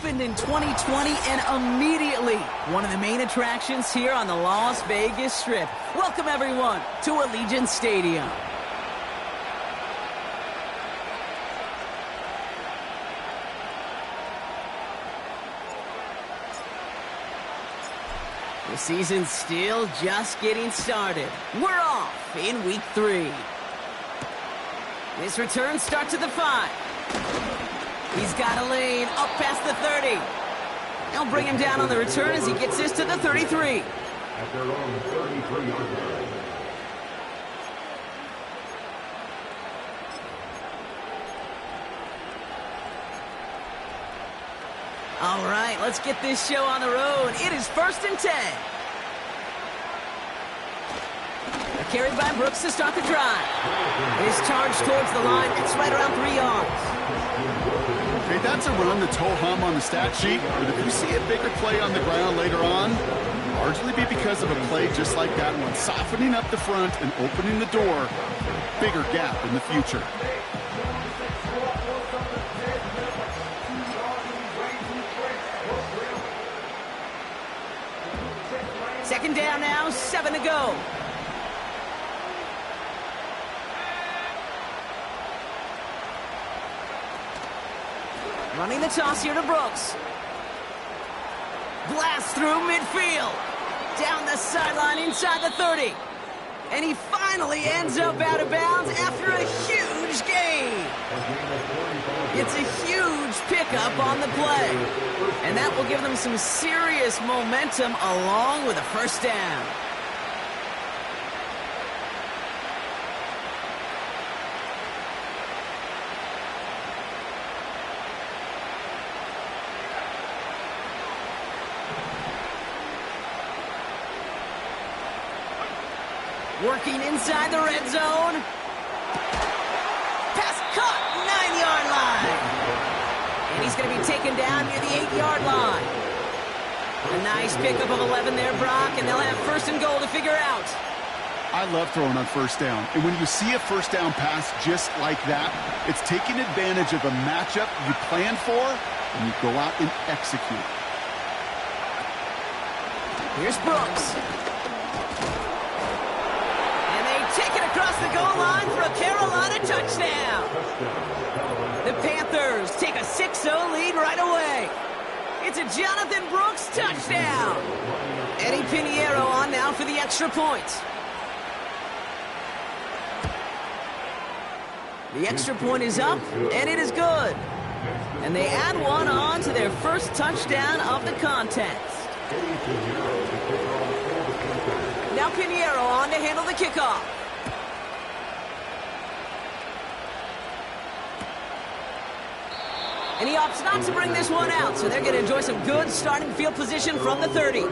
opened in 2020 and immediately one of the main attractions here on the Las Vegas Strip. Welcome, everyone, to Allegiant Stadium. The season's still just getting started. We're off in week 3. This return starts at the 5. He's got a lane up past the 30. They'll bring him down on the return as he gets this to the 33. At their own 33-yard line. All right, let's get this show on the road. It is 1st and 10. Carried by Brooks to start the drive. It is charged towards the line. It's right around 3 yards. Hey, that's a run that's ho-hum on the stat sheet, but if you see a bigger play on the ground later on, largely be because of a play just like that one, softening up the front and opening the door for a bigger gap in the future. Second down now, 7 to go. Running the toss here to Brooks. Blast through midfield. Down the sideline inside the 30. And he finally ends up out of bounds after a huge gain. It's a huge pickup on the play. And that will give them some serious momentum along with a first down. Working inside the red zone. Pass caught, 9-yard line. And he's going to be taken down near the 8-yard line. A nice pickup of 11 there, Brock, and they'll have 1st and goal to figure out. I love throwing on first down, and when you see a first down pass just like that, it's taking advantage of a matchup you planned for, and you go out and execute. Here's Brooks. Take it across the goal line for a Carolina touchdown. The Panthers take a 6-0 lead right away. It's a Jonathan Brooks touchdown. Eddie Pinheiro on now for the extra point. The extra point is up, and it is good. And they add one on to their first touchdown of the contest. Now Pinheiro on to handle the kickoff. And he opts not to bring this one out, so they're going to enjoy some good starting field position from the 30.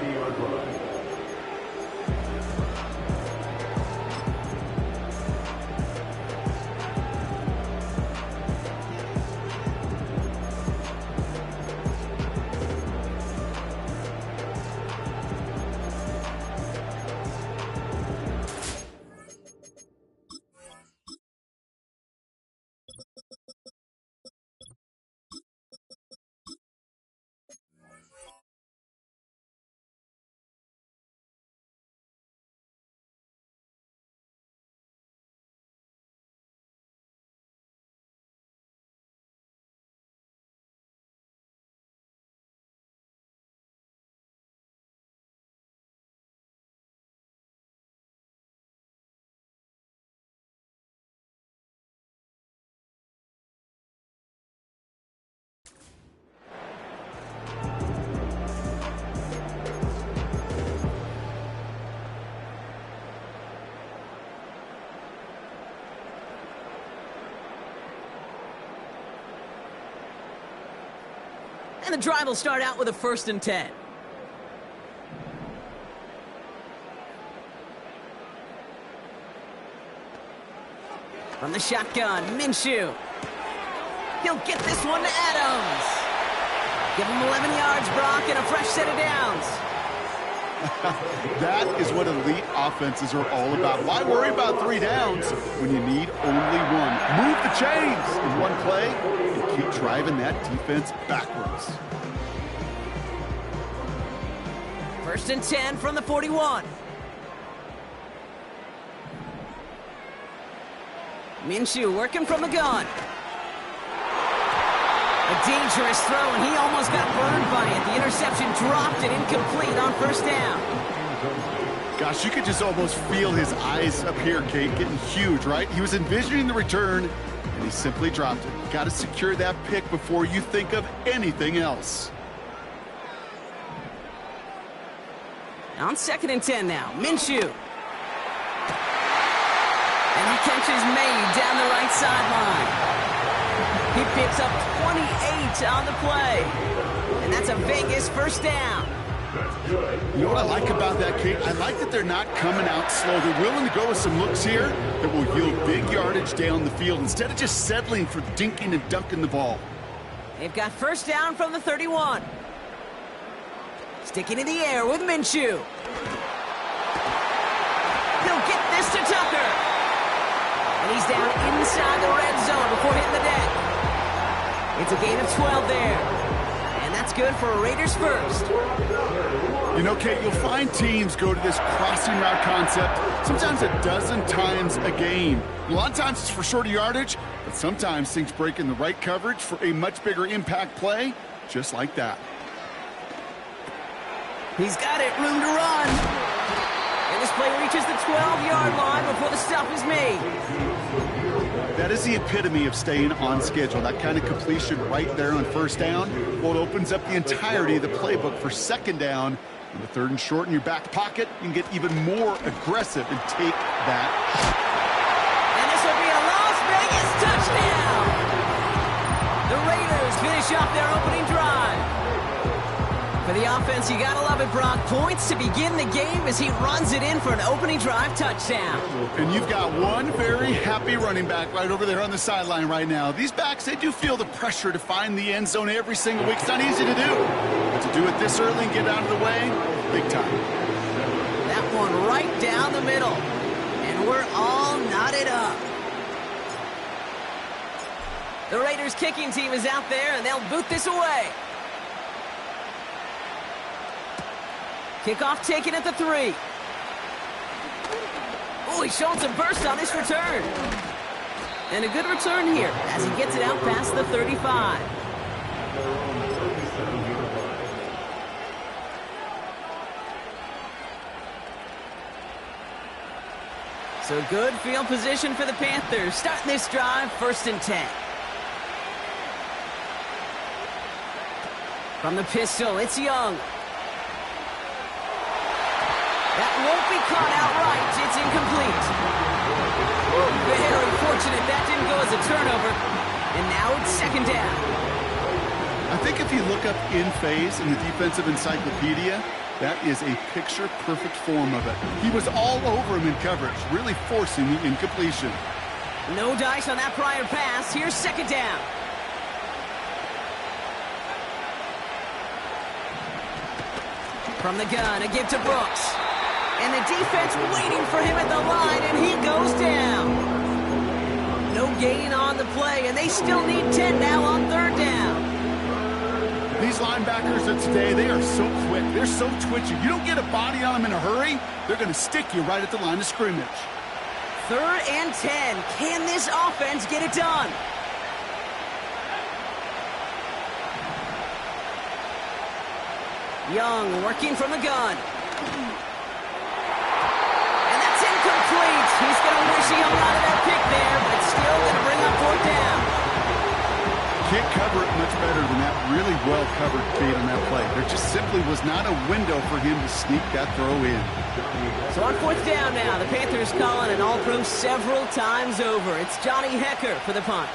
And the drive will start out with a 1st and 10. From the shotgun, Minshew. He'll get this one to Adams. Give him 11 yards, Brock, and a fresh set of downs. That is what elite offenses are all about. Why worry about 3 downs when you need only one? Move the chains in one play and keep driving that defense backwards. First and 10 from the 41. Minshew working from the gun. A dangerous throw, and he almost got burned by it. The interception dropped it incomplete on first down. Gosh, you could just almost feel his eyes up here, Kate, getting huge, right? He was envisioning the return, and he simply dropped it. Got to secure that pick before you think of anything else. On second and 10 now, Minshew. And the catch is made down the right sideline. He picks up 28 on the play. And that's a Vegas first down. You know what I like about that, Kate? I like that they're not coming out slow. They're willing to go with some looks here that will yield big yardage down the field instead of just settling for dinking and dunking the ball. They've got first down from the 31. Sticking in the air with Minshew. He'll get this to Tucker. And he's down inside the red zone before hitting the deck. It's a gain of 12 there. And that's good for a Raiders first. You know, Kate, you'll find teams go to this crossing route concept sometimes a dozen times a game. A lot of times it's for shorter yardage, but sometimes things break in the right coverage for a much bigger impact play, just like that. He's got it, room to run. And this play reaches the 12-yard line before the stop is made. That is the epitome of staying on schedule. That kind of completion right there on first down. Well, it opens up the entirety of the playbook for second down. And the third and short in your back pocket, you can get even more aggressive and take that. And this will be a Las Vegas touchdown. The Raiders finish off their opening drive. For the offense, you gotta love it, Brock. Points to begin the game as he runs it in for an opening drive touchdown. And you've got one very happy running back right over there on the sideline right now. These backs, they do feel the pressure to find the end zone every single week. It's not easy to do. But to do it this early and get out of the way, big time. That one right down the middle. And we're all knotted up. The Raiders kicking team is out there, and they'll boot this away. Kickoff taken at the 3. Oh, he's showing some burst on this return. And a good return here as he gets it out past the 35. So good field position for the Panthers. Starting this drive, first and 10. From the pistol, it's Young. That won't be caught outright. It's incomplete. Very fortunate that didn't go as a turnover. And now it's second down. I think if you look up in phase in the defensive encyclopedia, that is a picture-perfect form of it. He was all over him in coverage, really forcing the incompletion. No dice on that prior pass. Here's second down. From the gun, a give to Brooks. And the defense waiting for him at the line, and he goes down. No gain on the play, and they still need 10 now on third down. These linebackers of today, they are so quick. They're so twitchy. You don't get a body on them in a hurry, they're going to stick you right at the line of scrimmage. Third and 10. Can this offense get it done? Young working from the gun. And that's incomplete. He's going to wish he hung out of that pick there, but it's still going to bring up fourth down. Can't cover it much better than that. Really well covered, Kate, on that play. There just simply was not a window for him to sneak that throw in. So on fourth down now, the Panthers calling an all-pro several times over. It's Johnny Hecker for the punt.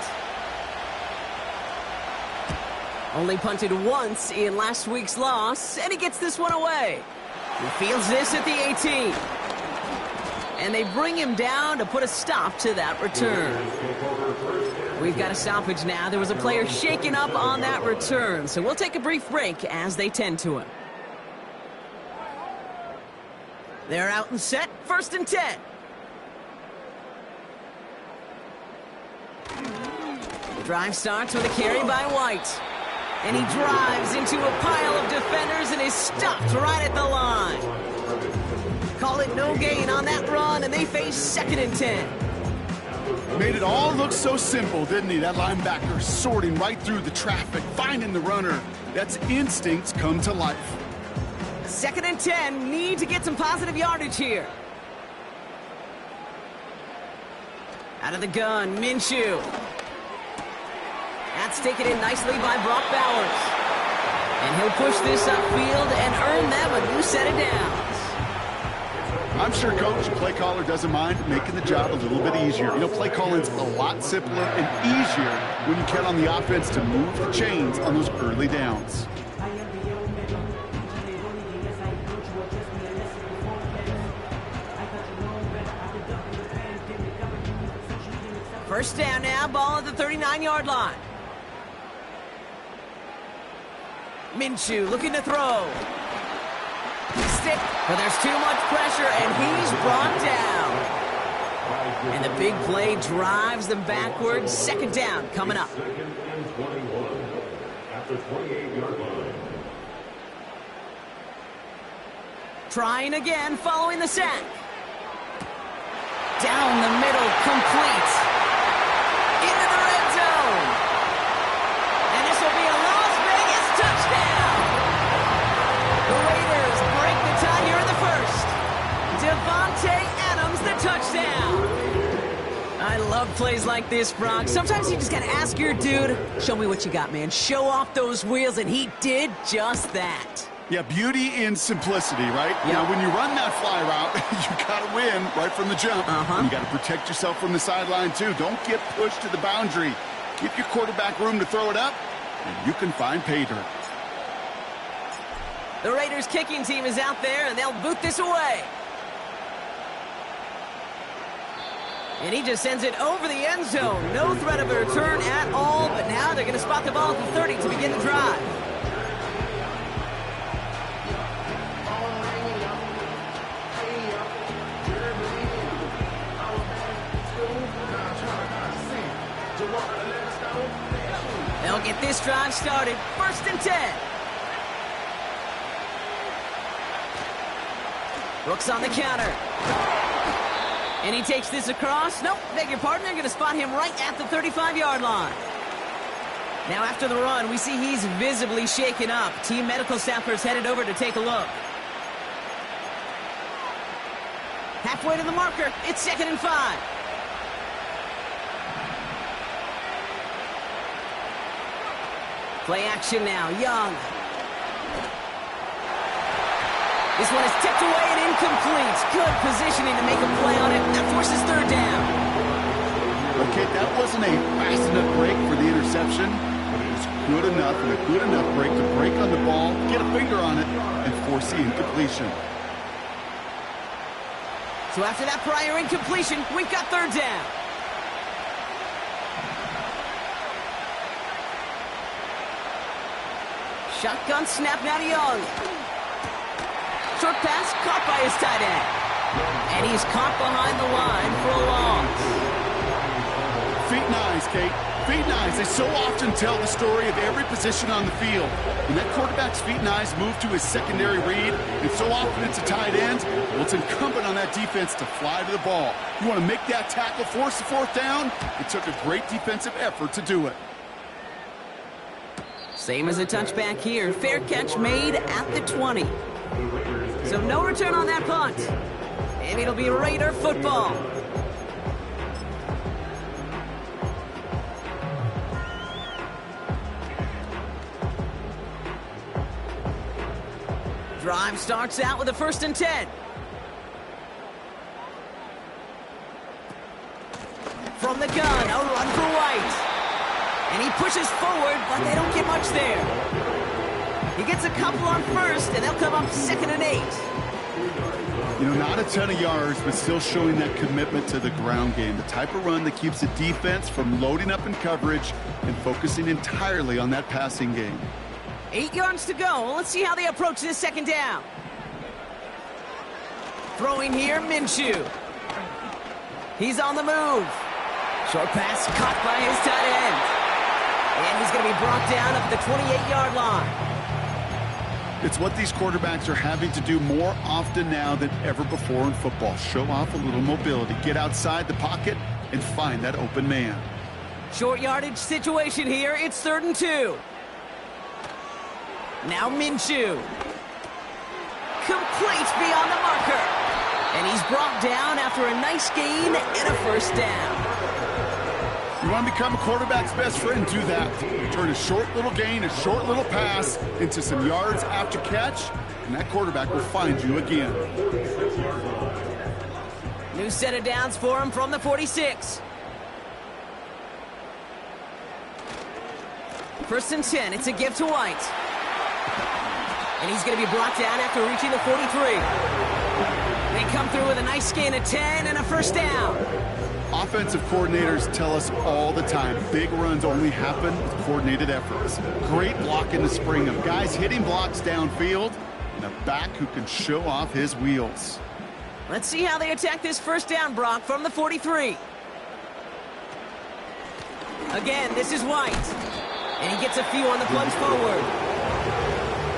Only punted once in last week's loss, and he gets this one away. He fields this at the 18. And they bring him down to put a stop to that return. We've got a stoppage now. There was a player shaken up on that return, so we'll take a brief break as they tend to him. They're out and set, first and 10. The drive starts with a carry by White. And he drives into a pile of defenders and is stopped right at the line. Call it no gain on that run, and they face 2nd and 10. Made it all look so simple, didn't he? That linebacker sorting right through the traffic, finding the runner. That's instincts come to life. 2nd and 10, need to get some positive yardage here. Out of the gun, Minshew. That's taken in nicely by Brock Bowers. And he'll push this upfield and earn them a new set of downs. I'm sure Coach, play caller, doesn't mind making the job a little bit easier. You know, play calling's a lot simpler and easier when you count on the offense to move the chains on those early downs. First down now, ball at the 39-yard line. Minshew looking to throw. Stick, but there's too much pressure, and he's brought down. And the big play drives them backwards. 2nd down coming up. 2nd and 21 at the 28-yard line. Trying again following the sack. Down the middle, complete. Into the red zone. And this will be a Las Vegas touchdown. The Raiders break the tie here in the first. Devontae Adams, the touchdown. I love plays like this, Brock. Sometimes you just got to ask your dude, show me what you got, man. Show off those wheels, and he did just that. Yeah, beauty in simplicity, right? Yep. Now, when you run that fly route, you got to win right from the jump. And you got to protect yourself from the sideline, too. Don't get pushed to the boundary. Give your quarterback room to throw it up, and you can find pay dirt. The Raiders kicking team is out there, and they'll boot this away. And he just sends it over the end zone. No threat of a return at all, but now they're going to spot the ball at the 30 to begin the drive. They'll get this drive started. 1st and 10. Brooks on the counter. And he takes this across. Nope, beg your pardon. They're going to spot him right at the 35-yard line. Now after the run, we see he's visibly shaken up. Team medical staffers headed over to take a look. Halfway to the marker. It's 2nd and 5. Play action now. Young. This one is tipped away and incomplete. Good positioning to make a play on it. That forces 3rd down. Okay, that wasn't a fast enough break for the interception, but it was good enough and a good enough break to break on the ball, get a finger on it, and force the incompletion. So after that prior incompletion, we've got 3rd down. Shotgun snap now to Young. Short pass caught by his tight end. And he's caught behind the line for a loss. Feet and eyes, Kate. Feet and eyes. They so often tell the story of every position on the field. When that quarterback's feet and eyes move to his secondary read, and so often it's a tight end, well, it's incumbent on that defense to fly to the ball. You want to make that tackle, force the 4th down? It took a great defensive effort to do it. Same as a touchback here. Fair catch made at the 20. So no return on that punt. And it'll be Raider football. Drive starts out with a 1st and 10. From the gun, a run for White. And he pushes forward, but they don't get much there. He gets a couple on 1st, and they'll come up 2nd and 8. You know, not a ton of yards, but still showing that commitment to the ground game. The type of run that keeps the defense from loading up in coverage and focusing entirely on that passing game. 8 yards to go. Well, let's see how they approach this 2nd down. Throwing here, Minshew. He's on the move. Short pass caught by his tight end. And he's going to be brought down at the 28-yard line. It's what these quarterbacks are having to do more often now than ever before in football. Show off a little mobility, get outside the pocket, and find that open man. Short yardage situation here. It's 3rd and 2. Now Minshew. Complete beyond the marker. And he's brought down after a nice gain and a first down. You want to become a quarterback's best friend, do that. Turn a short little gain, a short little pass into some yards after catch, and that quarterback will find you again. New set of downs for him from the 46. 1st and 10. It's a give to White. And he's going to be brought down after reaching the 43. They come through with a nice gain of 10 and a first down. Offensive coordinators tell us all the time, big runs only happen with coordinated efforts. Great block in the spring of guys hitting blocks downfield and a back who can show off his wheels. Let's see how they attack this first down, Brock, from the 43. Again, this is White. And he gets a few on the plunge forward.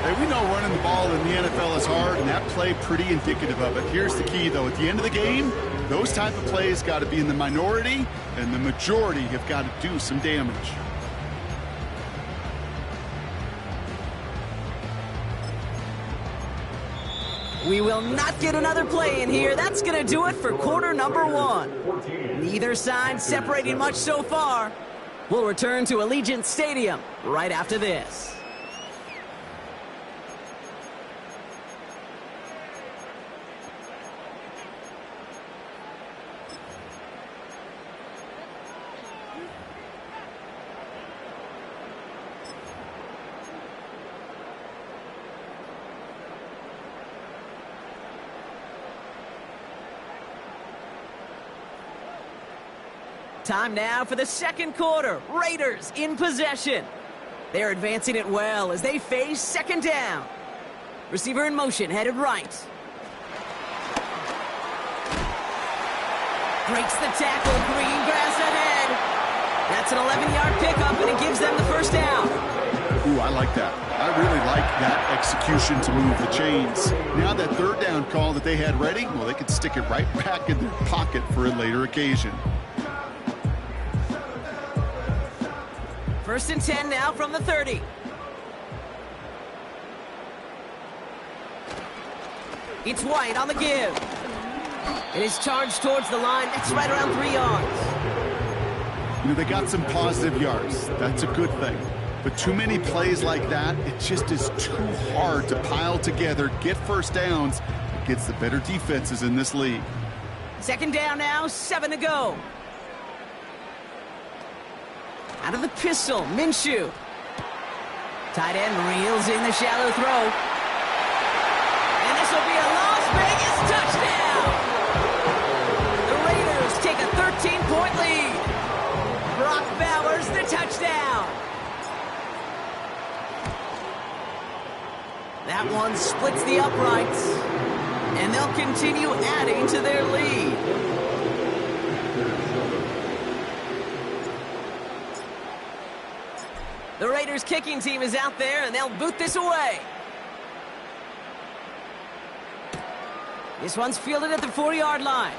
Hey, we know running the ball in the NFL is hard, and that play pretty indicative of it. Here's the key, though. At the end of the game, those type of plays got to be in the minority, and the majority have got to do some damage. We will not get another play in here. That's going to do it for quarter number 1. Neither side separating much so far. We'll return to Allegiant Stadium right after this. Time now for the second quarter. Raiders in possession. They're advancing it well as they face second down. Receiver in motion, headed right. Breaks the tackle, green grass ahead. That's an 11-yard pickup, and it gives them the first down. Ooh, I like that. I really like that execution to move the chains. Now that third down call that they had ready, well, they could stick it right back in their pocket for a later occasion. 1st and 10 now from the 30. It's White on the give. It is charged towards the line. That's right around 3 yards. You know, they got some positive yards. That's a good thing. But too many plays like that, it just is too hard to pile together, get first downs against the better defenses in this league. Second down now, 7 to go. Out of the pistol, Minshew. Tight end reels in the shallow throw. And this will be a Las Vegas touchdown. The Raiders take a 13-point lead. Brock Bowers the touchdown. That one splits the uprights. And they'll continue adding to their lead. The Raiders kicking team is out there, and they'll boot this away. This one's fielded at the 4-yard line.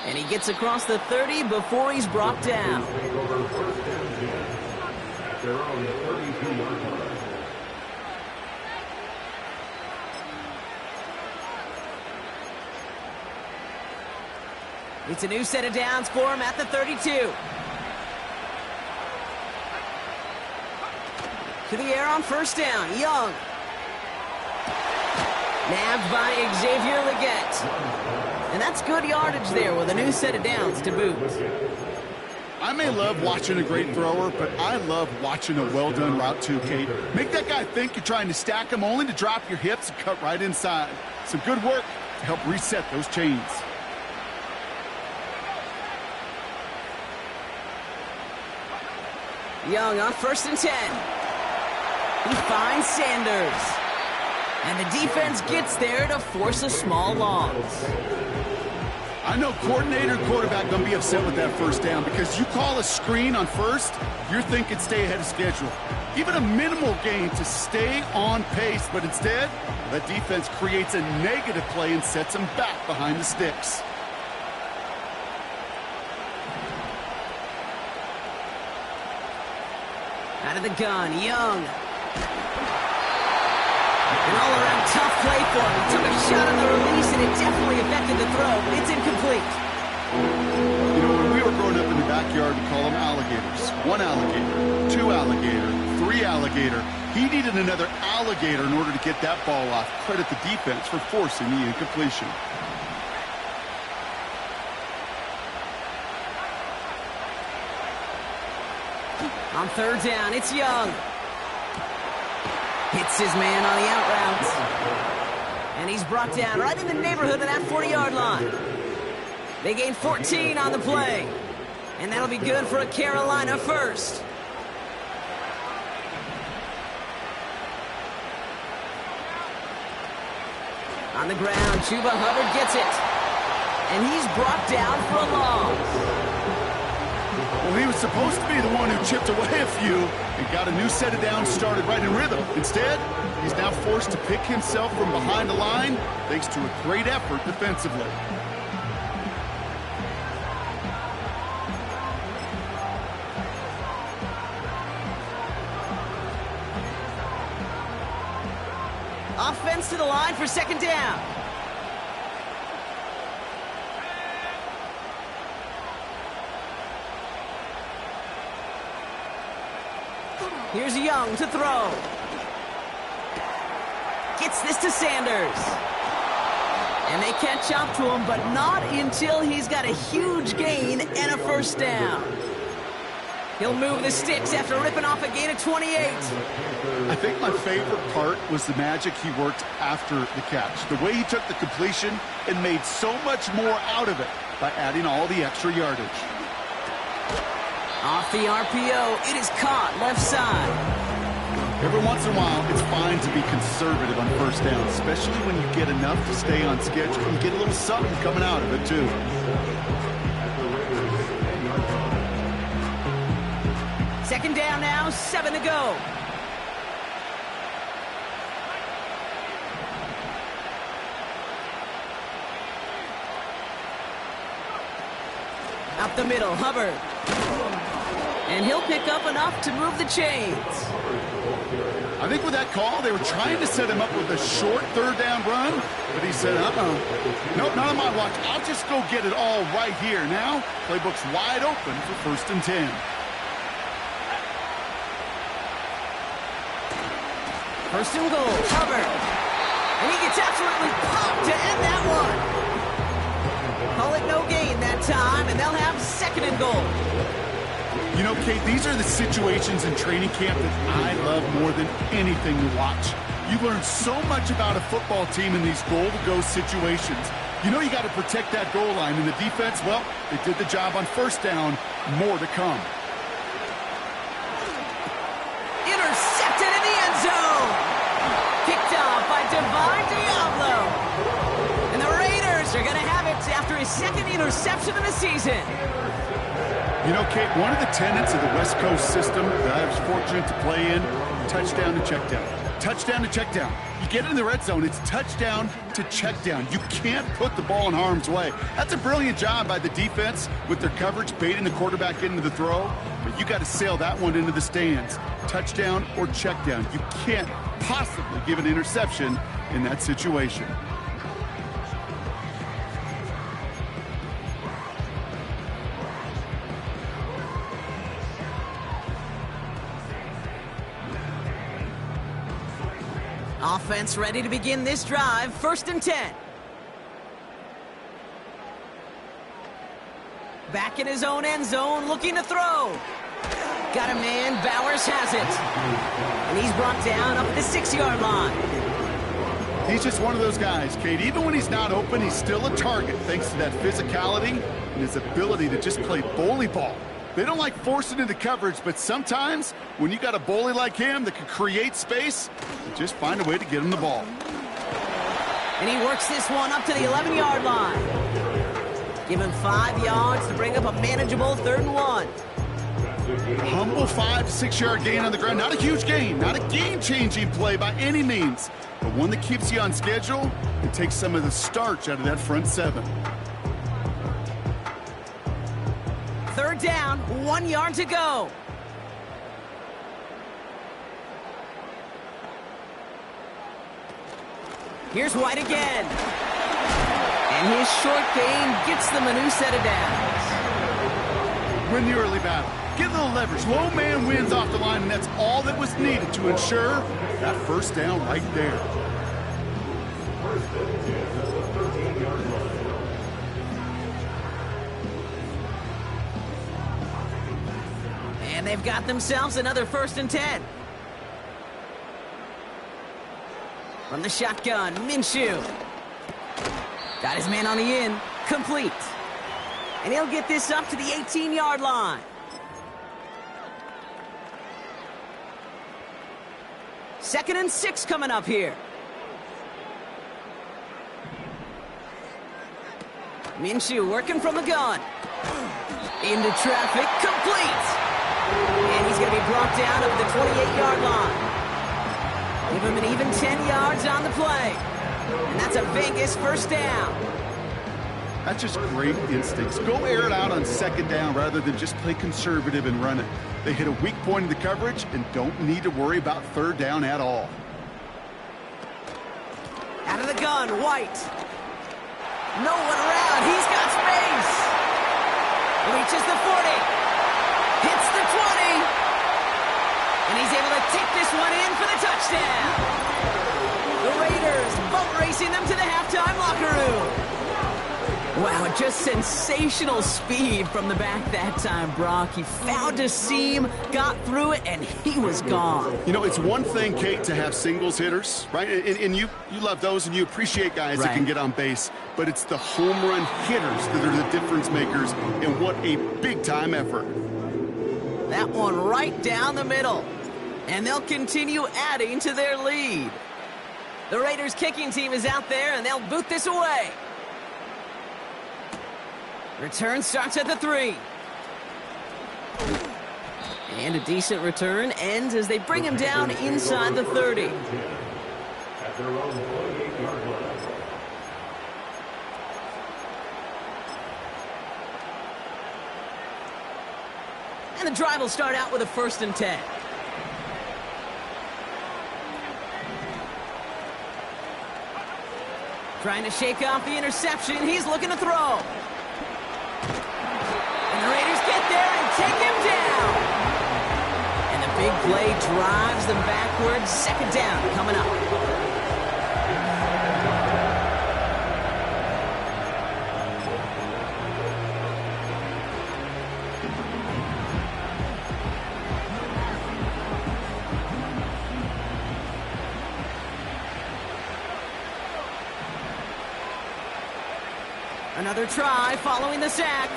And he gets across the 30 before he's brought down. It's a new set of downs for him at the 32. To the air on first down, Young. Nabbed by Xavier Legette. And that's good yardage there with a new set of downs to boot. I may love watching a great thrower, but I love watching a well-done route too, Kate. Make that guy think you're trying to stack him only to drop your hips and cut right inside. Some good work to help reset those chains. Young on 1st and 10. He finds Sanders. And the defense gets there to force a small loss. I know coordinator and quarterback going to be upset with that first down because you call a screen on first, you're thinking stay ahead of schedule. Even a minimal gain to stay on pace, but instead, that defense creates a negative play and sets them back behind the sticks. Out of the gun, Young. An all-around tough play for him. He took a shot on the release, and it definitely affected the throw. It's incomplete. You know, when we were growing up in the backyard, we call them alligators. 1 alligator, 2 alligator, 3 alligator. He needed another alligator in order to get that ball off. Credit the defense for forcing the incompletion. On third down, it's Young. Hits his man on the out route. And he's brought down right in the neighborhood of that 40-yard line. They gain 14 on the play. And that'll be good for a Carolina first. On the ground, Chuba Hubbard gets it. And he's brought down for a loss. Well, he was supposed to be the one who chipped away a few and got a new set of downs started right in rhythm. Instead, he's now forced to pick himself from behind the line thanks to a great effort defensively. Offense to the line for second down. Here's Young to throw. Gets this to Sanders. And they catch up to him, but not until he's got a huge gain and a first down. He'll move the sticks after ripping off a gain of 28. I think my favorite part was the magic he worked after the catch. The way he took the completion and made so much more out of it by adding all the extra yardage. Off the RPO, it is caught left side. Every once in a while, it's fine to be conservative on first down, especially when you get enough to stay on schedule and get a little something coming out of it, too. Second down now, 7 to go. Up the middle, Hubbard. And he'll pick up enough to move the chains. I think with that call, they were trying to set him up with a short third down run, but he said, nope, not on my watch. I'll just go get it all right here. Now, playbook's wide open for 1st and 10. First and goal, Hubbard. And he gets absolutely popped to end that one. Call it no gain that time, and they'll have 2nd and goal. You know, Kate, these are the situations in training camp that I love more than anything to watch. You learn so much about a football team in these goal-to-go situations. You know you got to protect that goal line, and the defense, well, they did the job on first down. More to come. Intercepted in the end zone. Picked off by Divine Diablo. And the Raiders are going to have it after his 2nd interception of the season. You know, Kate, one of the tenets of the West Coast system that I was fortunate to play in, touchdown to check down. Touchdown to check down. You get in the red zone, it's touchdown to check down. You can't put the ball in harm's way. That's a brilliant job by the defense with their coverage, baiting the quarterback into the throw. But you got to sail that one into the stands. Touchdown or check down. You can't possibly give an interception in that situation. Offense ready to begin this drive. 1st and 10. Back in his own end zone, looking to throw. Got a man, Bowers has it. And he's brought down up at the 6-yard line. He's just one of those guys, Kate. Even when he's not open, he's still a target thanks to that physicality and his ability to just play bully ball. They don't like forcing into coverage, but sometimes when you got a bully like him that can create space, you just find a way to get him the ball. And he works this one up to the 11-yard line. Give him 5 yards to bring up a manageable 3rd and 1. Humble 5 to 6 yard gain on the ground. Not a huge gain, not a game-changing play by any means, but one that keeps you on schedule and takes some of the starch out of that front 7. 3rd down, 1 yard to go. Here's White again. And his short gain gets them a new set of downs. Win the early battle. Get a little leverage. Low man wins off the line, and that's all that was needed to ensure that 1st down right there. And they've got themselves another 1st and 10. From the shotgun, Minshew. Got his man on the in. Complete. And he'll get this up to the 18-yard line. Second and 6 coming up here. Minshew working from the gun. Into traffic, complete. And he's going to be brought down over the 28-yard line. Give him an even 10 yards on the play. And that's a Vegas 1st down. That's just great instincts. Go air it out on 2nd down rather than just play conservative and run it. They hit a weak point in the coverage and don't need to worry about 3rd down at all. Out of the gun, White. No one around. He's got space. Reaches the 40. Hits the 20. And he's able to take this one in for the touchdown. The Raiders boat racing them to the halftime locker room. Wow, just sensational speed from the back that time, Brock. He found a seam, got through it, and he was gone. You know, it's one thing, Kate, to have singles hitters, right? And you love those, and you appreciate guys that can get on base. But it's the home run hitters that are the difference makers, and what a big-time effort. That one right down the middle. And they'll continue adding to their lead. The Raiders kicking team is out there, and they'll boot this away. Return starts at the 3. And a decent return ends as they bring him down inside the 30. At their own 28-yard line. And the drive will start out with a 1st and 10. Trying to shake off the interception. He's looking to throw. And the Raiders get there and take him down. And the big play drives them backwards. 2nd down coming up. Another try following the sack.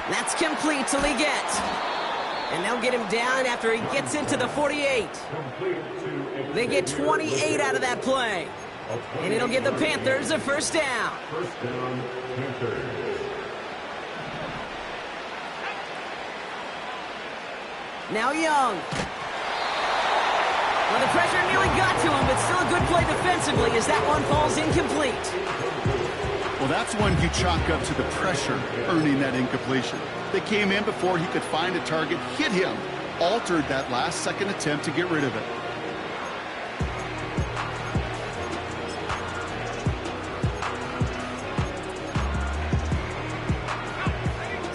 That's complete to Leggett. And they'll get him down after he gets into the 48. They get 28 out of that play. And it'll give the Panthers a 1st down. 1st down, Panthers. Now Young. Well, the pressure nearly got to him, but still a good play defensively as that one falls incomplete. Well, that's one you chalk up to the pressure earning that incompletion. They came in before he could find a target, hit him, altered that last-second attempt to get rid of it.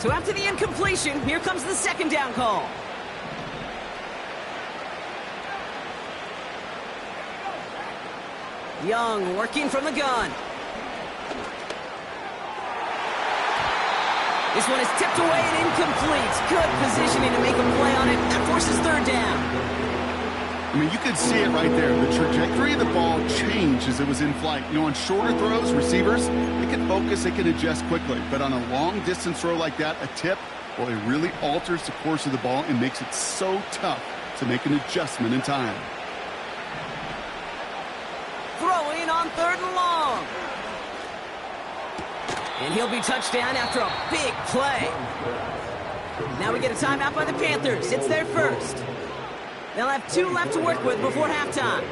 So after the incompletion, here comes the 2nd down call. Young working from the gun. This one is tipped away and incomplete. Good positioning to make a play on it. That forces 3rd down. I mean, you could see it right there. The trajectory of the ball changed as it was in flight. You know, on shorter throws, receivers, they can focus, they can adjust quickly. But on a long-distance throw like that, a tip, well, it really alters the course of the ball and makes it so tough to make an adjustment in time. Throwing on 3rd and long. And he'll be touchdown after a big play. Now we get a timeout by the Panthers. It's their first. They'll have 2 left to work with before halftime.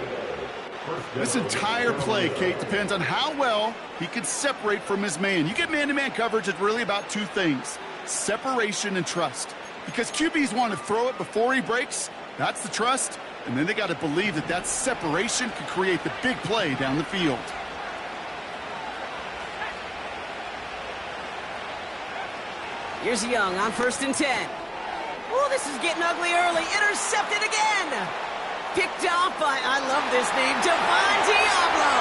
This entire play, Kate, depends on how well he can separate from his man. You get man-to-man coverage, it's really about 2 things: separation and trust. Because QBs want to throw it before he breaks. That's the trust. And then they got to believe that that separation can create the big play down the field. Here's Young on 1st and 10. Oh, this is getting ugly early. Intercepted again. Picked off by, I love this name, Devon Diablo.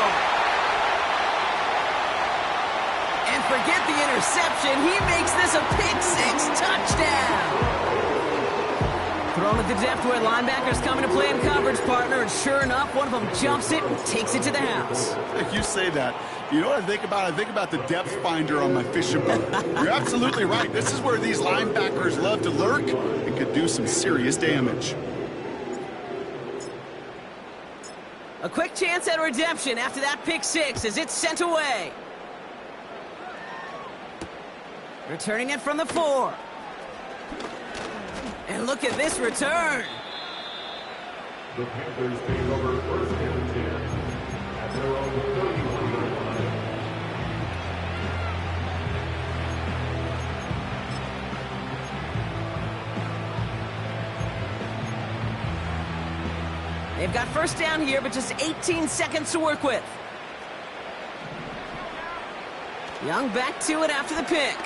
And forget the interception. He makes this a pick-6 touchdown. Thrown at the depth where linebackers coming to play in coverage, partner. And sure enough, one of them jumps it and takes it to the house. You say that. You know what I think about? I think about the depth finder on my fishing boat. You're absolutely right. This is where these linebackers love to lurk and could do some serious damage. A quick chance at redemption after that pick-6 as it's sent away. Returning it from the 4. And look at this return. The Panthers take over 1st and 10 at their own 31-yard line. They've got 1st down here, but just 18 seconds to work with. Young back to it after the pick.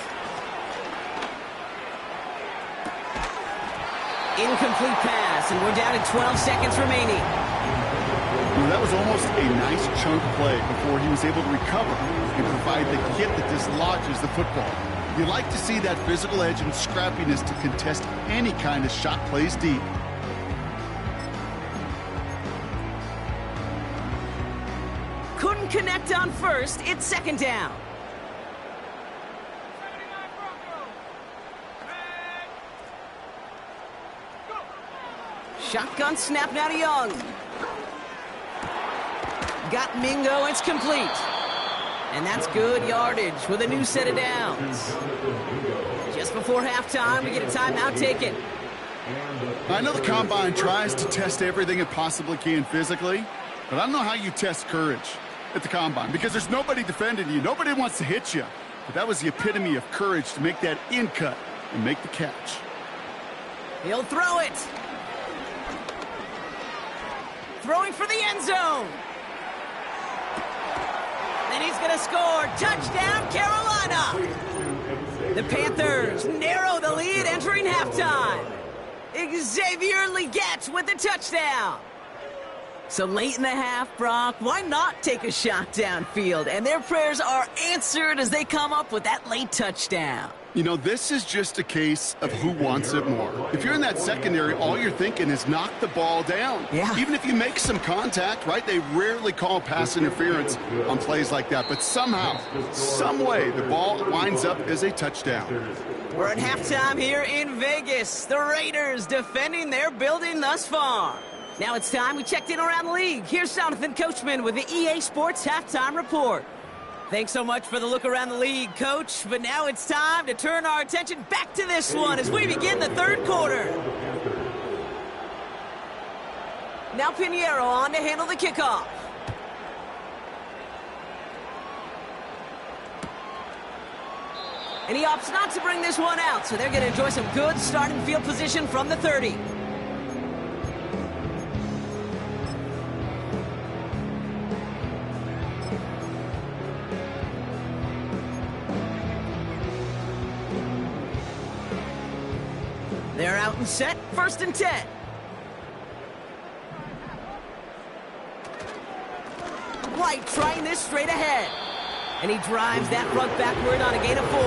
Incomplete pass, and we're down to 12 seconds remaining. Well, that was almost a nice chunk play before he was able to recover and provide the hit that dislodges the football. You like to see that physical edge and scrappiness to contest any kind of shot plays deep. Couldn't connect on 1st. It's 2nd down. Shotgun snap now to Young. Got Mingo, it's complete. And that's good yardage with a new set of downs. Just before halftime, we get a timeout taken. I know the Combine tries to test everything it possibly can physically, but I don't know how you test courage at the Combine because there's nobody defending you. Nobody wants to hit you. But that was the epitome of courage to make that in cut and make the catch. He'll throw it. Throwing for the end zone. And he's going to score. Touchdown, Carolina. The Panthers narrow the lead entering halftime. Xavier Legette with the touchdown. So late in the half, Brock, why not take a shot downfield? And their prayers are answered as they come up with that late touchdown. You know, this is just a case of who wants it more. If you're in that secondary, all you're thinking is knock the ball down. Yeah. Even if you make some contact, right? They rarely call pass interference on plays like that. But somehow, some way, the ball winds up as a touchdown. We're at halftime here in Vegas. The Raiders defending their building thus far. Now it's time we checked in around the league. Here's Jonathan Coachman with the EA Sports Halftime Report. Thanks so much for the look around the league, Coach. But now it's time to turn our attention back to this one as we begin the 3rd quarter. Now Pinheiro on to handle the kickoff. And he opts not to bring this one out, so they're going to enjoy some good starting field position from the 30. They're out and set, 1st and 10. White trying this straight ahead. And he drives that front backward on a gain of 4.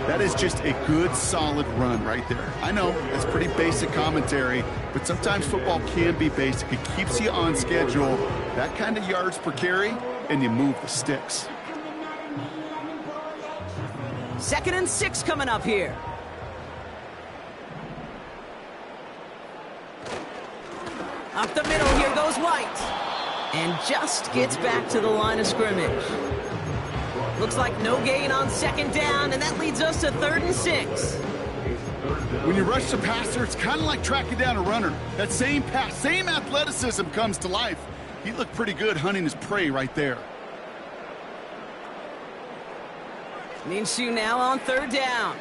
That is just a good, solid run right there. I know, it's pretty basic commentary, but sometimes football can be basic. It keeps you on schedule, that kind of yards per carry, and you move the sticks. 2nd and 6 coming up here. Up the middle, here goes White. And just gets back to the line of scrimmage. Looks like no gain on second down, and that leads us to 3rd and 6. When you rush the passer, it's kind of like tracking down a runner. That same pass, same athleticism comes to life. He looked pretty good hunting his prey right there. Minshew now on 3rd down.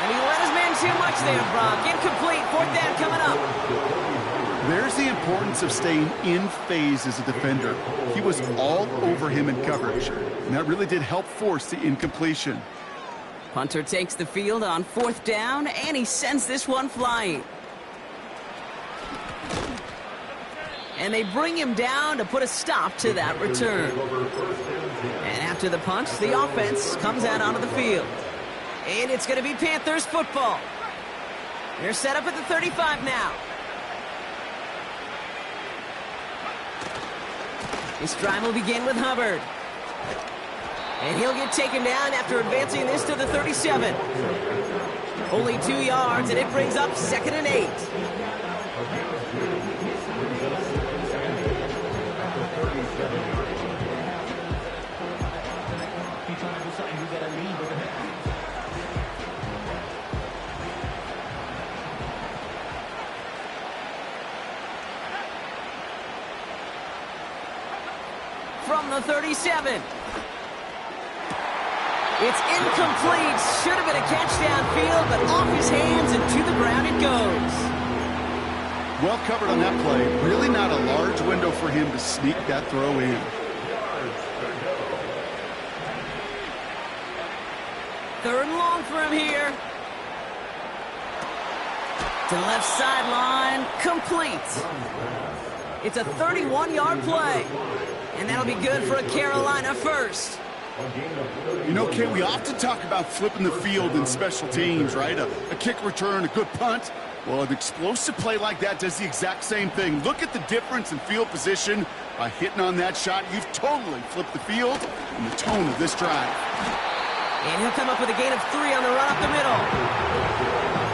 And he let his man too much there, Brock. Incomplete. 4th down coming up. There's the importance of staying in phase as a defender. He was all over him in coverage, and that really did help force the incompletion. Punter takes the field on 4th down, and he sends this one flying. And they bring him down to put a stop to that return. And after the punch, the offense comes out onto the field. And it's going to be Panthers football. They're set up at the 35 now. This drive will begin with Hubbard. And he'll get taken down after advancing this to the 37. Only 2 yards, and it brings up 2nd and 8. From the 37. It's incomplete. Should have been a catch downfield, but off his hands and to the ground it goes. Well covered on that play. Really not a large window for him to sneak that throw in. 3rd and long for him here. To the left sideline, complete. It's a 31-yard play. And that'll be good for a Carolina first. You know, Kate, we often talk about flipping the field in special teams, right? A kick return, a good punt. Well, an explosive play like that does the exact same thing. Look at the difference in field position. By hitting on that shot, you've totally flipped the field and the tone of this drive. And he'll come up with a gain of 3 on the run up the middle.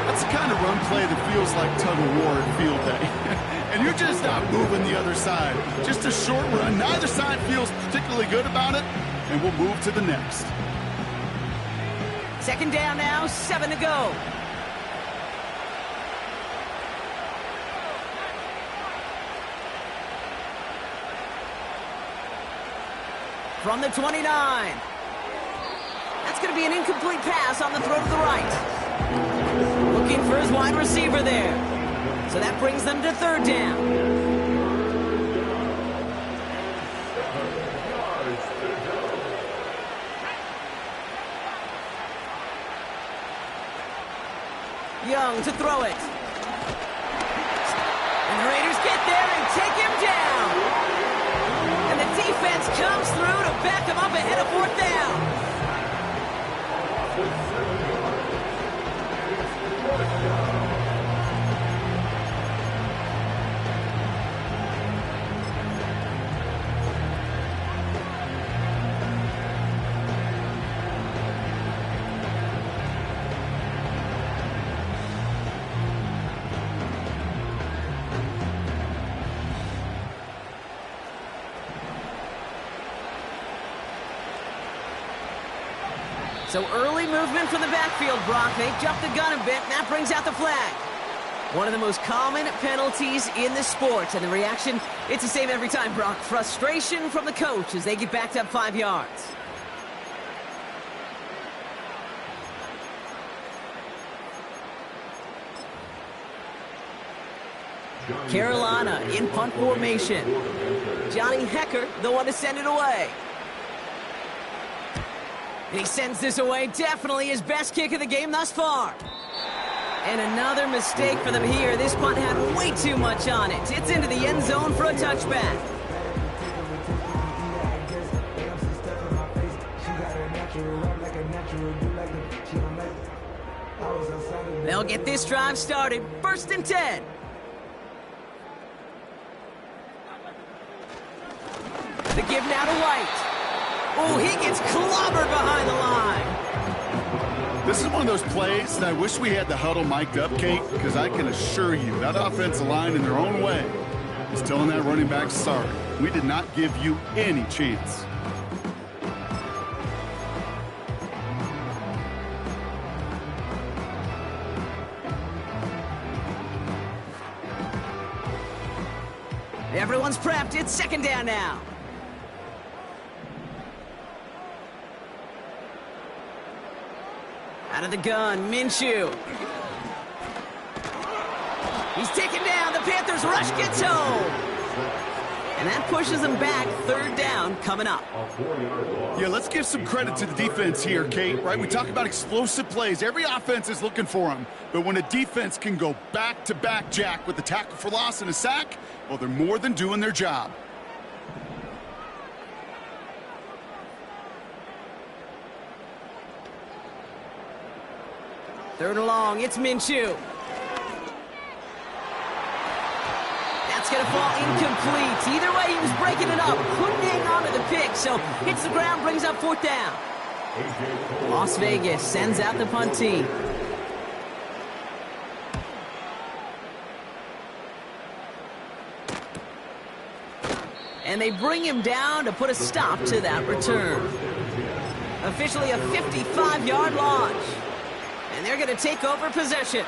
That's the kind of run play that feels like tug-of-war at field day. And you're just not moving the other side. Just a short run. Neither side feels particularly good about it, and we'll move to the next. 2nd down now, 7 to go. From the 29. That's going to be an incomplete pass on the throw to the right. Looking for his wide receiver there. So that brings them to 3rd down. Young to throw it. And the Raiders get there and take him down. And the defense comes through to back him up ahead of 4th down. So early movement from the backfield, Brock. They jumped the gun a bit, and that brings out the flag. One of the most common penalties in the sport, and the reaction, it's the same every time, Brock. Frustration from the coach as they get backed up 5 yards. Carolina in punt formation. Johnny Hecker, the one to send it away. And he sends this away, definitely his best kick of the game thus far. And another mistake for them here. This punt had way too much on it. It's into the end zone for a touchback. They'll get this drive started. 1st and 10. The give now to White. Oh, he gets clobbered behind the line. This is one of those plays that I wish we had the huddle mic'd up, Kate, because I can assure you that offensive line in their own way is telling that running back sorry. We did not give you any chance. Everyone's prepped. It's second down now. Out of the gun, Minshew. He's taken down. The Panthers rush gets home. And that pushes them back. Third down coming up. Yeah, let's give some credit to the defense here, Kate, right? We talk about explosive plays. Every offense is looking for them. But when a defense can go back-to-back, Jack, with a tackle for loss and a sack, well, they're more than doing their job. Third and long, it's Minshew. That's going to fall incomplete. Either way, he was breaking it up. Couldn't hang on to the pick, so hits the ground, brings up fourth down. Las Vegas sends out the punt team. And they bring him down to put a stop to that return. Officially a 55-yard launch. And they're going to take over possession.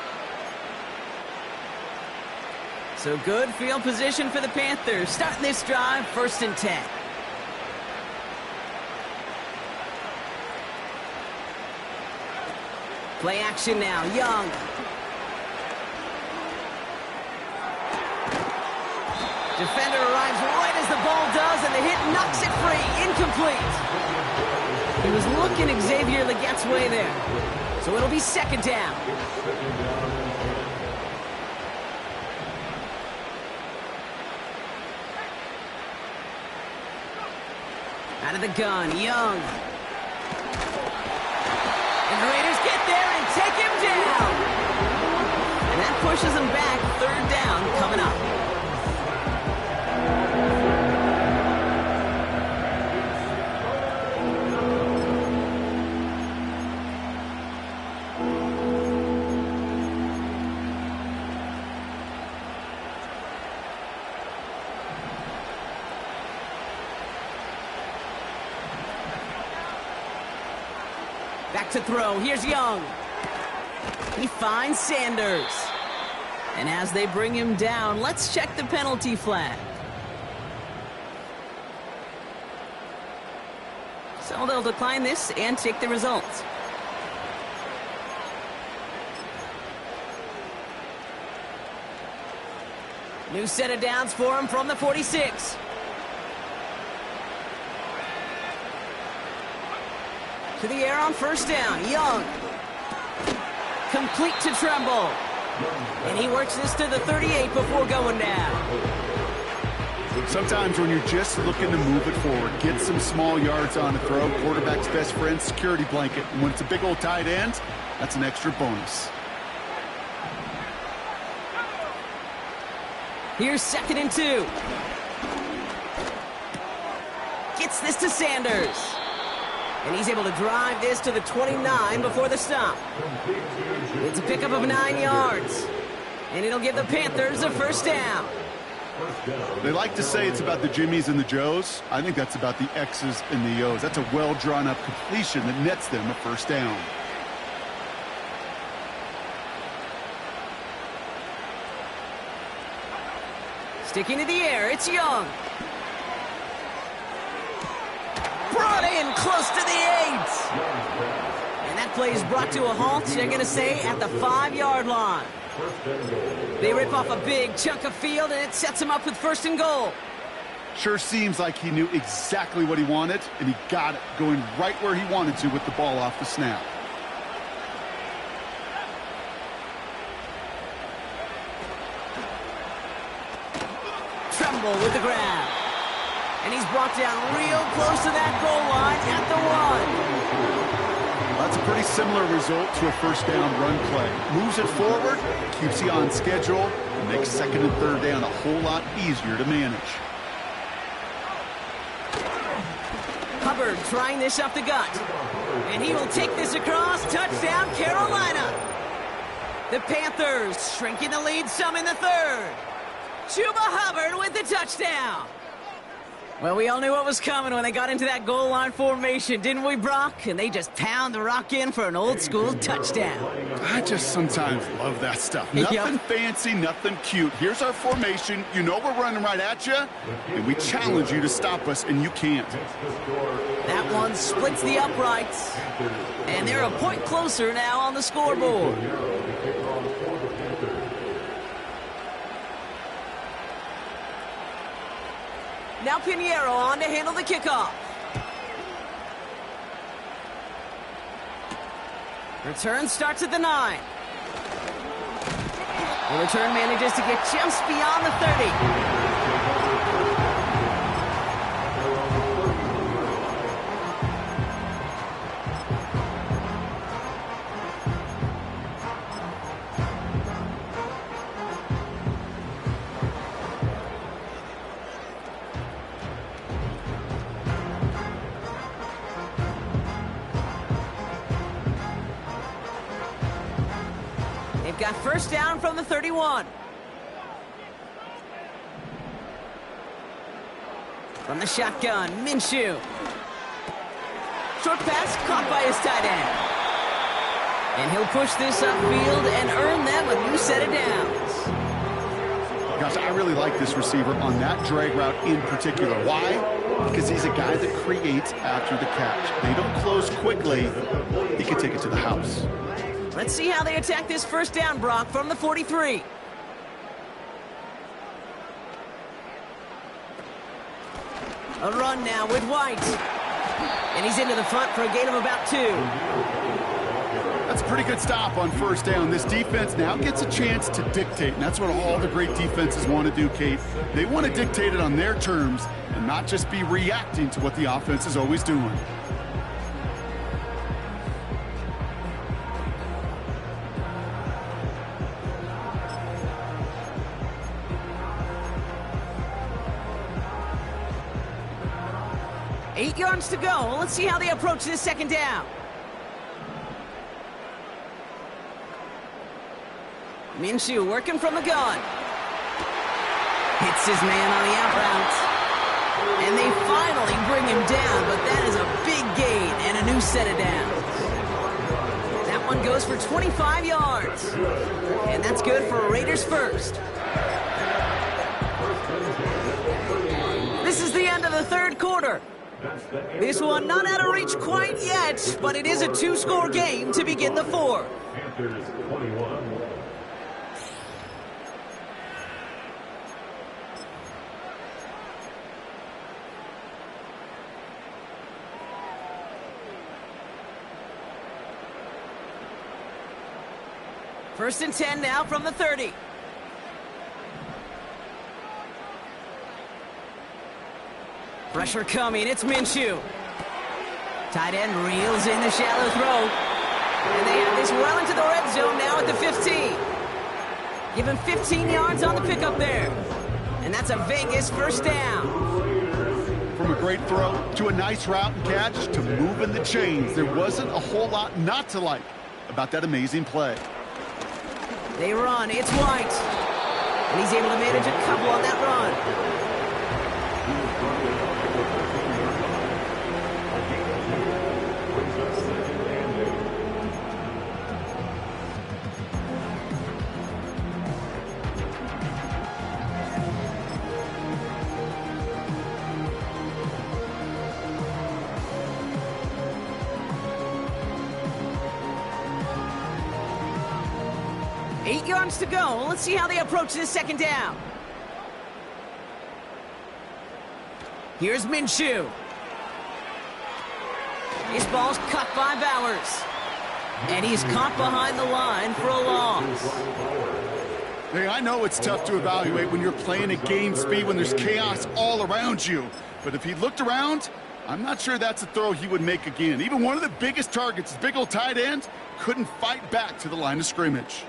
So good field position for the Panthers. Starting this drive, 1st and 10. Play action now, Young. Defender arrives right as the ball does, and the hit knocks it free. Incomplete. He was looking Xavier Legette's way there. So it'll be second down. Out of the gun, Young. And the Raiders get there and take him down. And that pushes them back. Third down coming up. Back to throw. Here's Young. He finds Sanders. And as they bring him down, let's check the penalty flag. So they'll decline this and take the results. New set of downs for him from the 46. To the air on first down. Young. Complete to Tremble. And he works this to the 38 before going down. Sometimes when you're just looking to move it forward, get some small yards on a throw, quarterback's best friend, security blanket. And when it's a big old tight end, that's an extra bonus. Here's 2nd and 2. Gets this to Sanders. And he's able to drive this to the 29 before the stop. It's a pickup of 9 yards. And it'll give the Panthers a first down. They like to say it's about the Jimmies and the Joes. I think that's about the X's and the O's. That's a well-drawn-up completion that nets them a first down. Sticking to the air, it's Young. Brought in close to the 8. And that play is brought to a halt, they're going to say, at the 5-yard line. They rip off a big chunk of field, and it sets him up with 1st and goal. Sure seems like he knew exactly what he wanted, and he got it, going right where he wanted to with the ball off the snap. Tremble with the grab. And he's brought down real close to that goal line at the 1. That's a pretty similar result to a first down run play. Moves it forward, keeps you on schedule, and makes 2nd and 3rd down a whole lot easier to manage. Hubbard trying this up the gut. And he will take this across. Touchdown, Carolina. The Panthers shrinking the lead some in the 3rd. Chuba Hubbard with the touchdown. Well, we all knew what was coming when they got into that goal line formation, didn't we, Brock? And they just pound the rock in for an old-school touchdown. I just sometimes love that stuff. Yep. Nothing fancy, nothing cute. Here's our formation. You know we're running right at you, and we challenge you to stop us, and you can't. That one splits the uprights, and they're a point closer now on the scoreboard. Now Pinheiro on to handle the kickoff. Return starts at the 9. The return manages to get just beyond the 30. Got first down from the 31. From the shotgun, Minshew. Short pass caught by his tight end. And he'll push this upfield and earn them a new set of downs. Gosh, I really like this receiver on that drag route in particular. Why? Because he's a guy that creates after the catch. They don't close quickly. He can take it to the house. Let's see how they attack this first down, Brock, from the 43. A run now with White. And he's into the front for a gain of about 2. That's a pretty good stop on first down. This defense now gets a chance to dictate, and that's what all the great defenses want to do, Kate. They want to dictate it on their terms and not just be reacting to what the offense is always doing. Eight yards to go. Let's see how they approach this second down. Minshew working from the gun. Hits his man on the out route. And they finally bring him down, but that is a big gain and a new set of downs. That one goes for 25 yards. And that's good for a Raiders first. This is the end of the third quarter. This one not out of reach quite yet, but it is a 2-score game to begin the fourth. Panthers 21. First and 10 now from the 30. Pressure coming, it's Minshew. Tight end reels in the shallow throw. And they have this well into the red zone now at the 15. Give him 15 yards on the pickup there. And that's a Vegas first down. From a great throw to a nice route and catch to moving the chains, there wasn't a whole lot not to like about that amazing play. They run, it's White. And he's able to manage a couple on that run. 8 yards to go. Let's see how they approach this second down. Here's Minshew. His ball's cut by Bowers. And he's caught behind the line for a loss. Hey, I know it's tough to evaluate when you're playing at game speed, when there's chaos all around you. But if he looked around, I'm not sure that's a throw he would make again. Even one of the biggest targets, his big old tight end, couldn't fight back to the line of scrimmage.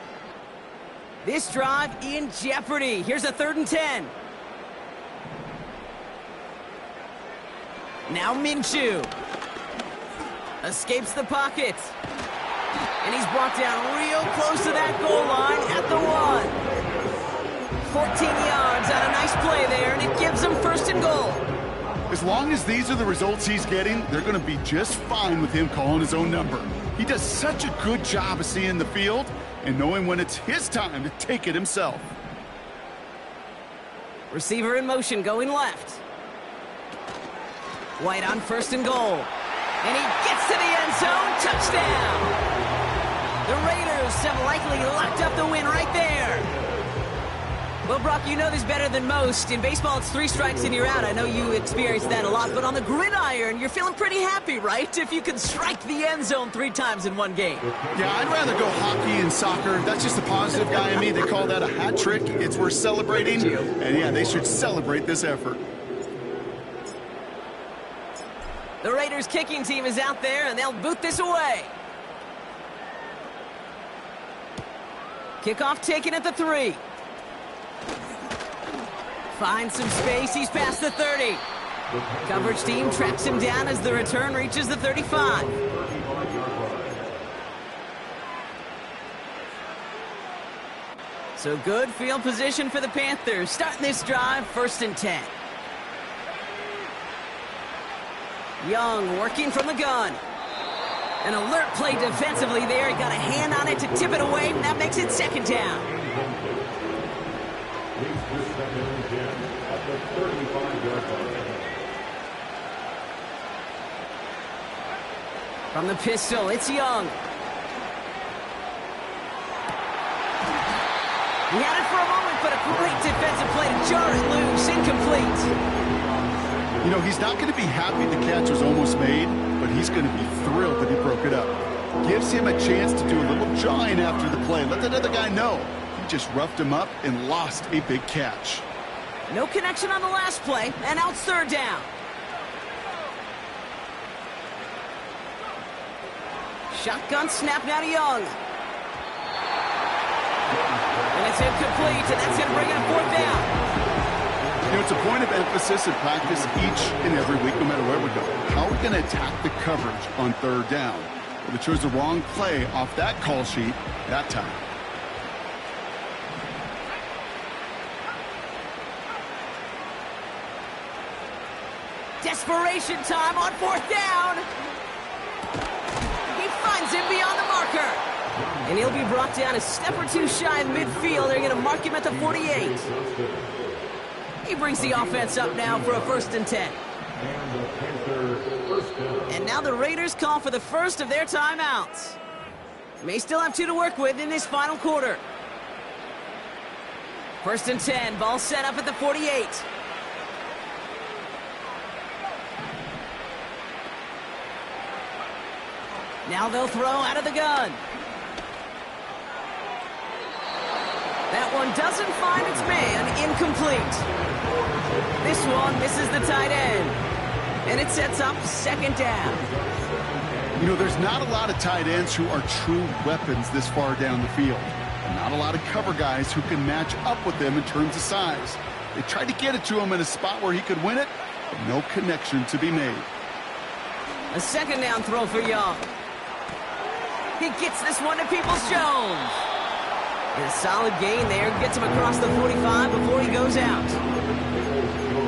This drive in jeopardy. Here's a 3rd and 10. Now Minshew escapes the pocket. And he's brought down real close to that goal line at the 1. 14 yards on a nice play there, and it gives them 1st and goal. As long as these are the results he's getting, they're going to be just fine with him calling his own number. He does such a good job of seeing the field and knowing when it's his time to take it himself. Receiver in motion, going left. White on first and goal. And he gets to the end zone. Touchdown! The Raiders have likely locked up the win right there. Well, Brock, you know this better than most. In baseball, it's 3 strikes and you're out. I know you experience that a lot. But on the gridiron, you're feeling pretty happy, right? If you can strike the end zone 3 times in one game. Yeah, I'd rather go hockey and soccer. That's just the positive guy in me. They call that a hat trick. It's worth celebrating. And, yeah, they should celebrate this effort. The Raiders kicking team is out there, and they'll boot this away. Kickoff taken at the 3. Finds some space. He's past the 30. Coverage team tracks him down as the return reaches the 35. So good field position for the Panthers. Starting this drive, 1st and 10. Young working from the gun. An alert play defensively there. He got a hand on it to tip it away, and that makes it 2nd down. From the pistol, it's Young. He had it for a moment, but a great defensive play to jar it loose. Incomplete. You know, he's not going to be happy the catch was almost made, but he's going to be thrilled that he broke it up. Gives him a chance to do a little jawing after the play. Let that other guy know. He just roughed him up and lost a big catch. No connection on the last play, and out 3rd down. Shotgun snap now to Young. And it's incomplete, and that's going to bring it up 4th down. You know, it's a point of emphasis in practice each and every week, no matter where we go. How are we going to attack the coverage on 3rd down? Well, they chose the wrong play off that call sheet that time. Desperation time on 4th down. He finds him beyond the marker. And he'll be brought down a step or 2 shy of midfield. They're going to mark him at the 48. He brings the offense up now for a 1st and 10. And now the Raiders call for the first of their timeouts. May still have 2 to work with in this final quarter. 1st and 10, ball set up at the 48. Now they'll throw out of the gun. That one doesn't find its man. Incomplete. This one misses the tight end. And it sets up 2nd down. You know, there's not a lot of tight ends who are true weapons this far down the field. And not a lot of cover guys who can match up with them in terms of size. They tried to get it to him in a spot where he could win it, but no connection to be made. A 2nd down throw for Young. He gets this one to Peoples-Jones. And a solid gain there. Gets him across the 45 before he goes out.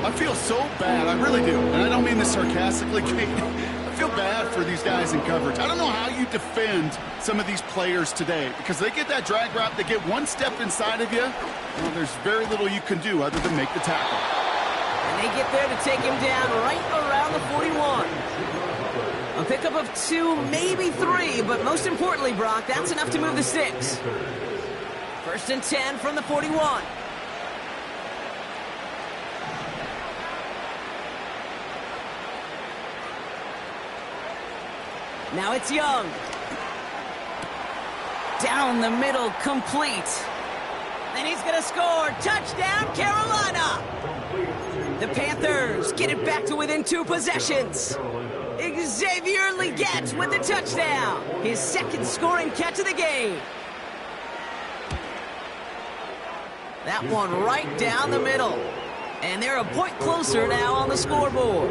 I feel so bad. I really do. And I don't mean this sarcastically, Kate. I feel bad for these guys in coverage. I don't know how you defend some of these players today because they get that drag route. They get one step inside of you. Well, there's very little you can do other than make the tackle. And they get there to take him down right around the 41. A pickup of 2, maybe 3, but most importantly, Brock, that's enough to move the sticks. 1st and 10 from the 41. Now it's Young. Down the middle, complete. And he's going to score. Touchdown, Carolina. The Panthers get it back to within 2 possessions. Xavier Legette with the touchdown. His 2nd scoring catch of the game. That one right down the middle. And they're a point closer now on the scoreboard.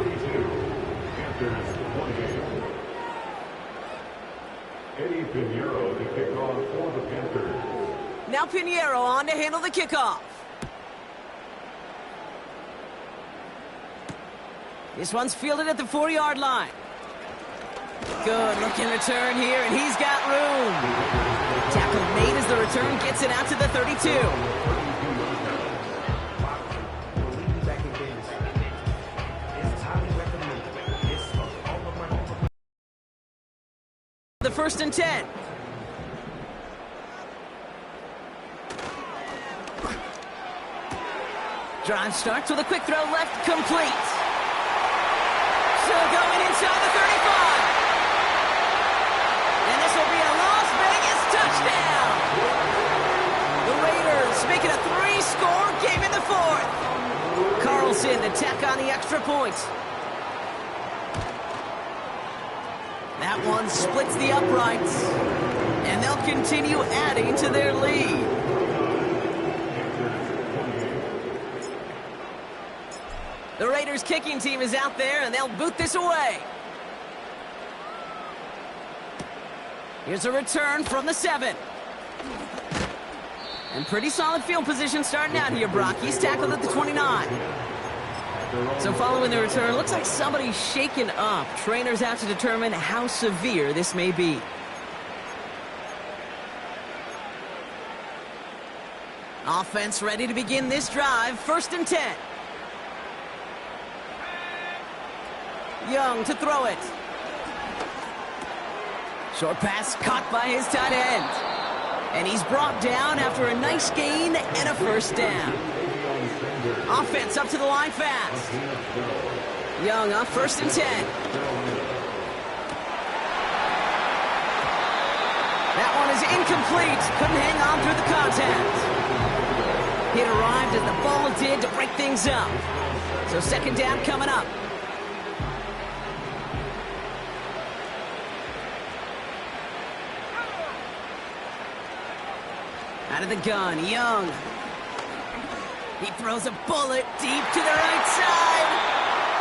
Eddie Pinheiro to kick off for the Panthers. Now Pinheiro on to handle the kickoff. This one's fielded at the 4-yard line. Good looking return here, and he's got room. Tackle made as the return gets it out to the 32. The 1st and 10. Drive starts with a quick throw left, complete. Still going inside the 35. And this will be a Las Vegas touchdown. The Raiders make it a 3-score game in the 4th. Carlson to tack on the extra point. That one splits the uprights, and they'll continue adding to their lead. The Raiders kicking team is out there, and they'll boot this away. Here's a return from the 7. And pretty solid field position starting out here, Brock. He's tackled at the 29. So following the return, looks like somebody's shaken up. Trainers have to determine how severe this may be. Offense ready to begin this drive. 1st and 10. Young to throw it. Short pass caught by his tight end. And he's brought down after a nice gain and a 1st down. Offense up to the line fast. Young on 1st and 10. That one is incomplete. Couldn't hang on through the contact. It arrived as the ball did to break things up. So 2nd down coming up. Out of the gun, Young. He throws a bullet deep to the right side.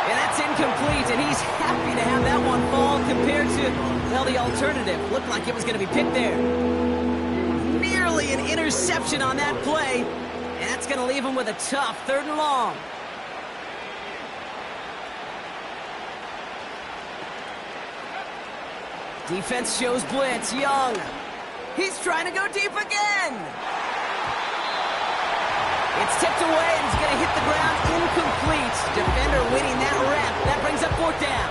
And that's incomplete, and he's happy to have that one fall compared to, well, the alternative. Looked like it was going to be picked there. Nearly an interception on that play, and that's going to leave him with a tough 3rd and long. Defense shows blitz. Young. He's trying to go deep again. It's tipped away, and he's going to hit the ground incomplete. Defender winning that rep. That brings up 4th down.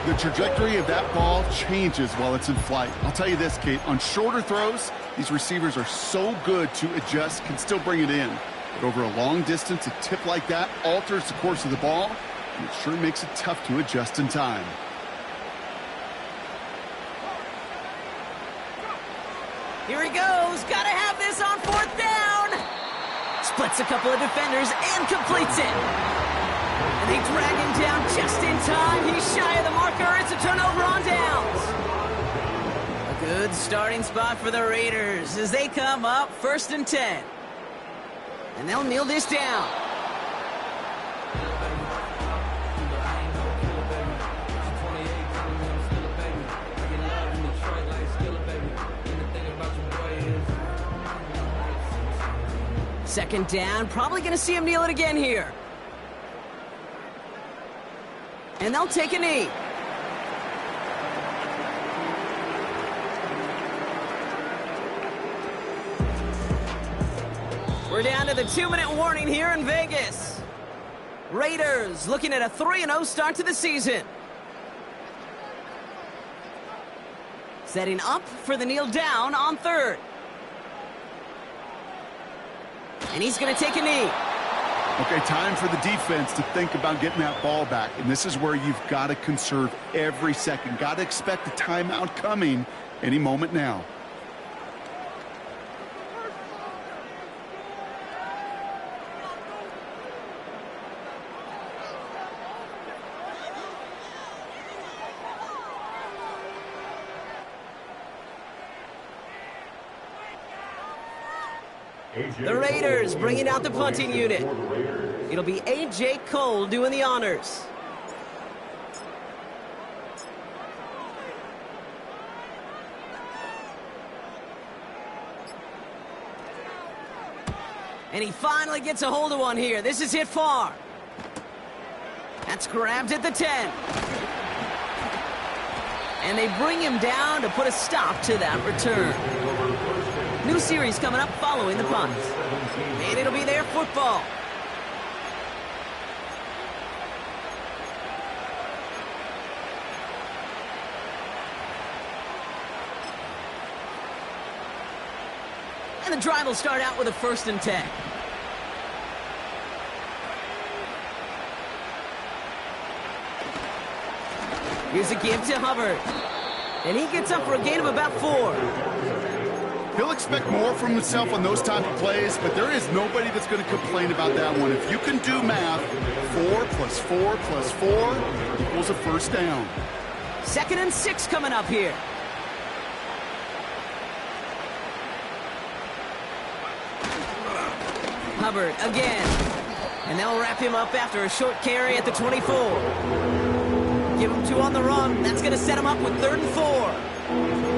The trajectory of that ball changes while it's in flight. I'll tell you this, Kate, on shorter throws, these receivers are so good to adjust, can still bring it in. But over a long distance, a tip like that alters the course of the ball, and it sure makes it tough to adjust in time. Here he goes. Got to have this on 4th down. Splits a couple of defenders and completes it. And they drag him down just in time. He's shy of the marker. It's a turnover on downs. A good starting spot for the Raiders as they come up 1st and 10. And they'll kneel this down. Second down, probably going to see him kneel it again here. And they'll take a knee. We're down to the 2-minute warning here in Vegas. Raiders looking at a 3-0 start to the season. Setting up for the kneel down on 3rd. And he's going to take a knee. Okay, time for the defense to think about getting that ball back. And this is where you've got to conserve every second. Got to expect a timeout coming any moment now. The Raiders bringing out the punting unit. It'll be A.J. Cole doing the honors. And he finally gets a hold of one here. This is hit far. That's grabbed at the 10. And they bring him down to put a stop to that return. New series coming up following the punt. And it'll be their football. And the drive will start out with a 1st and 10. Here's a give to Hubbard. And he gets up for a gain of about 4. He'll expect more from himself on those type of plays, but there is nobody that's going to complain about that one. If you can do math, 4 plus 4 plus 4 equals a 1st down. 2nd and 6 coming up here. Hubbard again. And they'll wrap him up after a short carry at the 24. Give him 2 on the run. That's going to set him up with 3rd and 4.